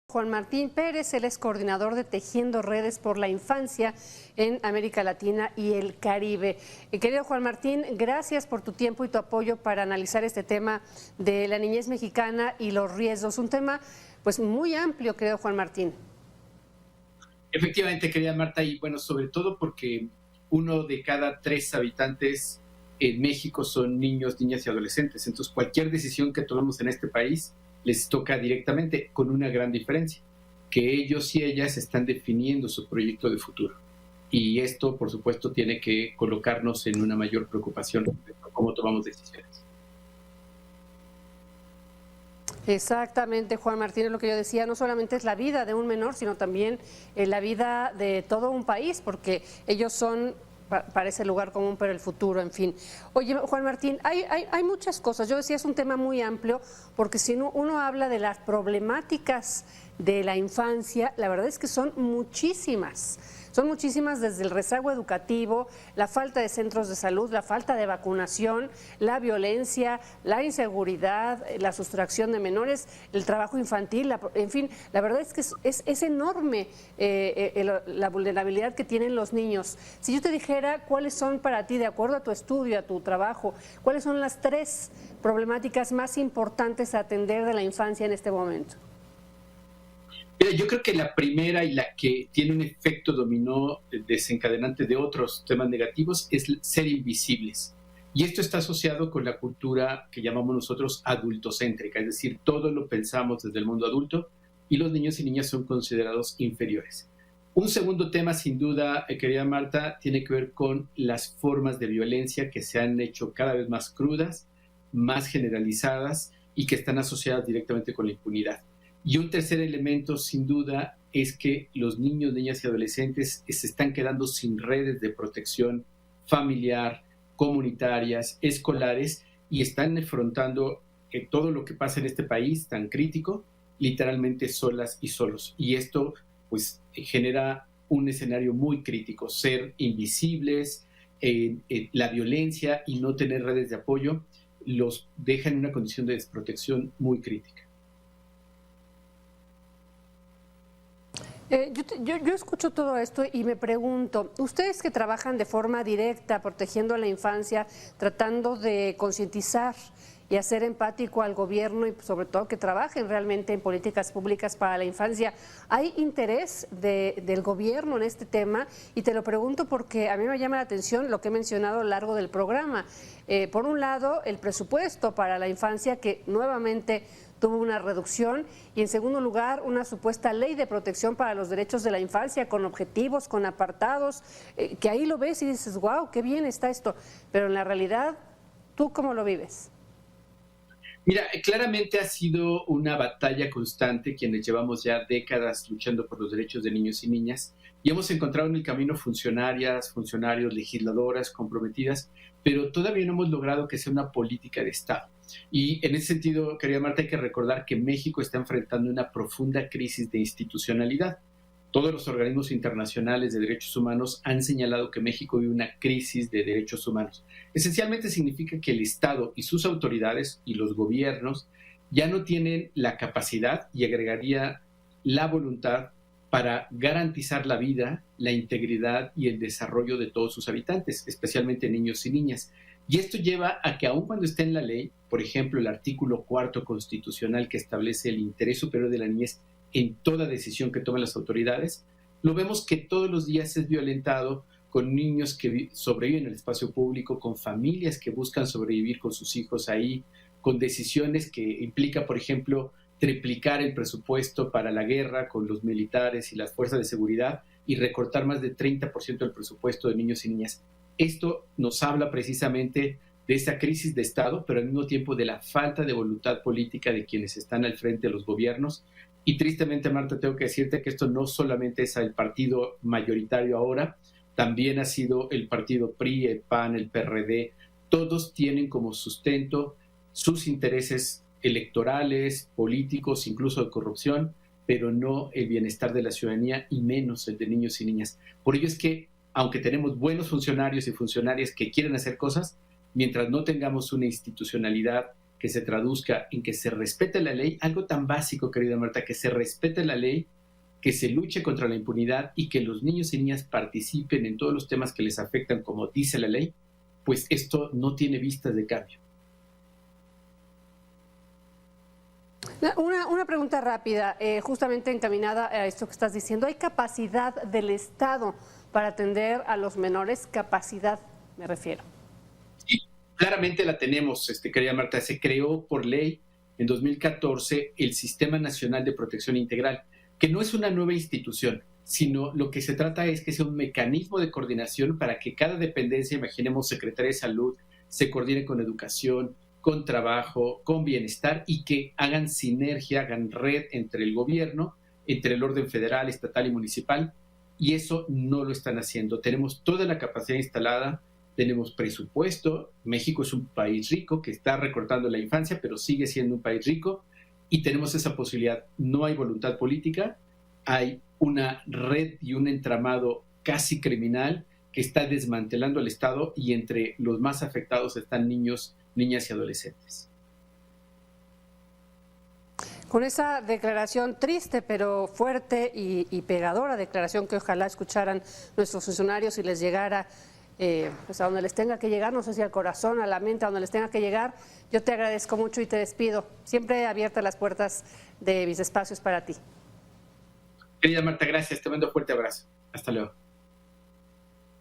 Juan Martín Pérez, él es coordinador de Tejiendo Redes por la Infancia en América Latina y el Caribe. Querido Juan Martín, gracias por tu tiempo y tu apoyo para analizar este tema de la niñez mexicana y los riesgos. Un tema pues muy amplio, querido Juan Martín. Efectivamente, querida Marta, y bueno, sobre todo porque 1 de cada 3 habitantes en México son niños, niñas y adolescentes. Entonces, cualquier decisión que tomemos en este país les toca directamente, con una gran diferencia, que ellos y ellas están definiendo su proyecto de futuro. Y esto, por supuesto, tiene que colocarnos en una mayor preocupación respecto a cómo tomamos decisiones. Exactamente, Juan Martín, es lo que yo decía, no solamente es la vida de un menor, sino también la vida de todo un país, porque ellos son para ese lugar común, pero el futuro, en fin. Oye, Juan Martín, hay muchas cosas. Yo decía, es un tema muy amplio, porque si uno habla de las problemáticas de la infancia, la verdad es que son muchísimas. Son muchísimas, desde el rezago educativo, la falta de centros de salud, la falta de vacunación, la violencia, la inseguridad, la sustracción de menores, el trabajo infantil, en fin, la verdad es que es enorme la vulnerabilidad que tienen los niños. Si yo te dijera cuáles son para ti, de acuerdo a tu estudio, a tu trabajo, cuáles son las 3 problemáticas más importantes a atender de la infancia en este momento. Mira, yo creo que la primera y la que tiene un efecto dominó desencadenante de otros temas negativos es ser invisibles. Y esto está asociado con la cultura que llamamos nosotros adultocéntrica, es decir, todo lo pensamos desde el mundo adulto y los niños y niñas son considerados inferiores. Un segundo tema, sin duda, querida Marta, tiene que ver con las formas de violencia que se han hecho cada vez más crudas, más generalizadas y que están asociadas directamente con la impunidad. Y un tercer elemento, sin duda, es que los niños, niñas y adolescentes se están quedando sin redes de protección familiar, comunitarias, escolares, y están afrontando todo lo que pasa en este país tan crítico, literalmente solas y solos. Y esto, pues, genera un escenario muy crítico, ser invisibles, la violencia y no tener redes de apoyo los deja en una condición de desprotección muy crítica. Yo escucho todo esto y me pregunto, ustedes que trabajan de forma directa, protegiendo a la infancia, tratando de concientizar y hacer empático al gobierno y sobre todo que trabajen realmente en políticas públicas para la infancia, ¿hay interés del gobierno en este tema? Y te lo pregunto porque a mí me llama la atención lo que he mencionado a lo largo del programa. Por un lado, el presupuesto para la infancia, que nuevamente tuvo una reducción, y en segundo lugar, una supuesta ley de protección para los derechos de la infancia, con objetivos, con apartados, que ahí lo ves y dices, wow, qué bien está esto, pero en la realidad, ¿tú cómo lo vives? Mira, claramente ha sido una batalla constante, quienes llevamos ya décadas luchando por los derechos de niños y niñas, y hemos encontrado en el camino funcionarias, funcionarios, legisladoras comprometidas, pero todavía no hemos logrado que sea una política de Estado. Y en ese sentido, querida Marta, hay que recordar que México está enfrentando una profunda crisis de institucionalidad. Todos los organismos internacionales de derechos humanos han señalado que México vive una crisis de derechos humanos. Esencialmente significa que el Estado y sus autoridades y los gobiernos ya no tienen la capacidad, y agregaría la voluntad, para garantizar la vida, la integridad y el desarrollo de todos sus habitantes, especialmente niños y niñas. Y esto lleva a que, aun cuando esté en la ley, por ejemplo, el artículo 4 constitucional que establece el interés superior de la niñez en toda decisión que tomen las autoridades, lo vemos que todos los días es violentado, con niños que sobreviven en el espacio público, con familias que buscan sobrevivir con sus hijos ahí, con decisiones que implica, por ejemplo, triplicar el presupuesto para la guerra con los militares y las fuerzas de seguridad y recortar más del 30% del presupuesto de niños y niñas. Esto nos habla precisamente de esa crisis de Estado, pero al mismo tiempo de la falta de voluntad política de quienes están al frente de los gobiernos. Y tristemente, Marta, tengo que decirte que esto no solamente es el partido mayoritario ahora, también ha sido el partido PRI, el PAN, el PRD. Todos tienen como sustento sus intereses electorales, políticos, incluso de corrupción, pero no el bienestar de la ciudadanía y menos el de niños y niñas. Por ello es que, aunque tenemos buenos funcionarios y funcionarias que quieren hacer cosas, mientras no tengamos una institucionalidad que se traduzca en que se respete la ley, algo tan básico, querida Marta, que se respete la ley, que se luche contra la impunidad y que los niños y niñas participen en todos los temas que les afectan, como dice la ley, pues esto no tiene vistas de cambio. Una pregunta rápida, justamente encaminada a esto que estás diciendo. ¿Hay capacidad del Estado para atender a los menores? Capacidad, me refiero. Sí, claramente la tenemos, querida Marta. Se creó por ley en 2014 el Sistema Nacional de Protección Integral, que no es una nueva institución, sino lo que se trata es que sea un mecanismo de coordinación para que cada dependencia, imaginemos Secretaría de Salud, se coordine con educación, con trabajo, con bienestar y que hagan sinergia, hagan red entre el gobierno, entre el orden federal, estatal y municipal, y eso no lo están haciendo. Tenemos toda la capacidad instalada, tenemos presupuesto, México es un país rico que está recortando la infancia, pero sigue siendo un país rico, y tenemos esa posibilidad. No hay voluntad política, hay una red y un entramado casi criminal que está desmantelando el Estado, y entre los más afectados están niños, niñas y adolescentes. Con esa declaración triste pero fuerte y pegadora, declaración que ojalá escucharan nuestros funcionarios y les llegara pues a donde les tenga que llegar, no sé si al corazón, a la mente, a donde les tenga que llegar, yo te agradezco mucho y te despido. Siempre abiertas las puertas de mis espacios para ti. Querida Marta, gracias, te mando un fuerte abrazo. Hasta luego.